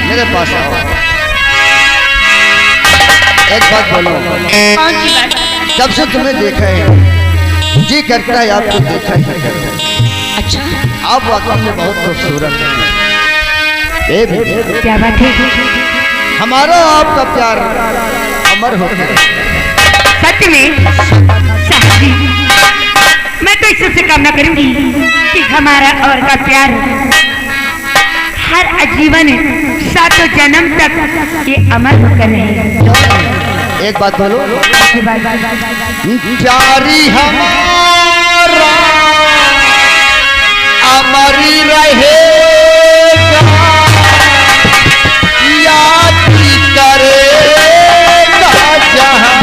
मेरे पास आओ। एक बात बोलो। कौन सी बात? जब से तुम्हें देखा है जी करता है आपको देखा ही करता है। अच्छा, आप वाकई में बहुत खूबसूरत हैं। क्या बात है? हमारा आपका प्यार अमर होता है। सच में? साहब जी, मैं तो इससे कामना करूंगी कि हमारा और का प्यार हर आजीवन सातों जन्म तक ये अमर होकर रहे। एक बात बोलो। प्यारी हमारा अमर रहेगा, याद करेगा जहां।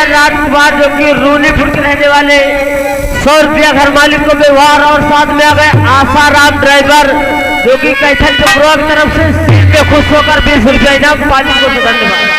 राजकुमार जो कि रूनीपुर के रहने वाले 100 रुपया घर मालिक को व्यवहार और साथ में आ गए आसाराम ड्राइवर जो कि कैथल के प्रो की तरफ से सीट पे खुश होकर 20 रुपया इनाम पाली को धन्यवाद।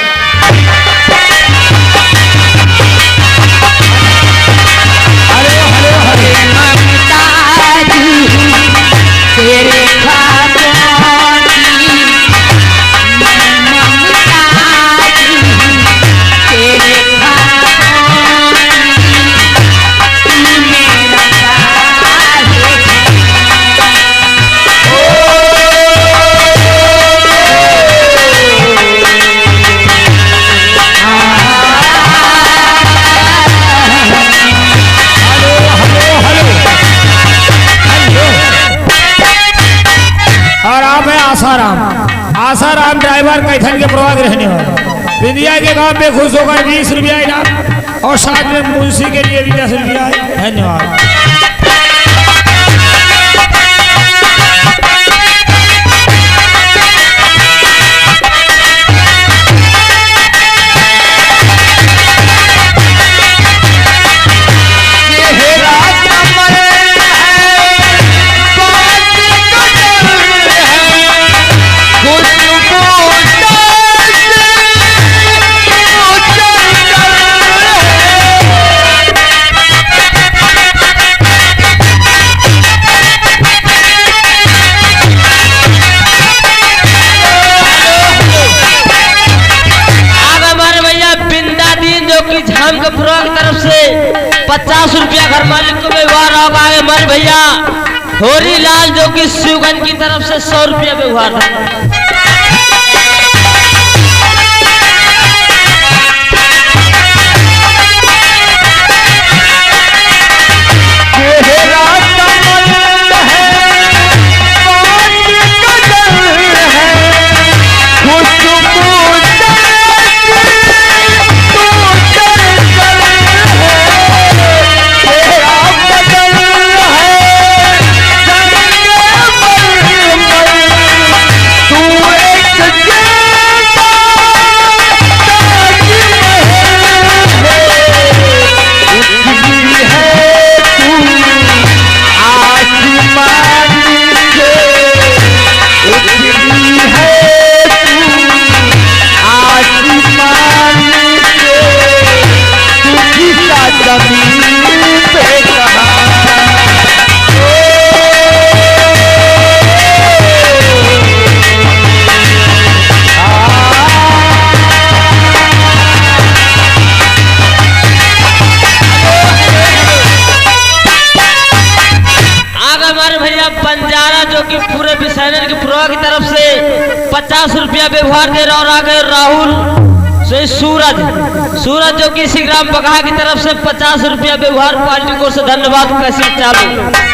आसाराम ड्राइवर कैथल के प्रवाह रहने वाले विंध्या के गांव में खुश होकर 20 रुपया इनाम और साथ में मुंशी के लिए भी 10 रुपया है। धन्यवाद। झाम के प्रो की तरफ से 50 रुपया घर मालिक को व्यवहार होगा। हमारे भैया होरी लाल जो कि शिवगंज की तरफ से 100 रुपया व्यवहार है। बंजारा जो कि पूरे विसर्जन के प्रो की तरफ से 50 रुपया व्यवहार दे रहा और आ गए राहुल से सूरज जो कि श्री ग्राम बगहा की तरफ से 50 रुपया व्यवहार पार्टी को से धन्यवाद। कैसे चालू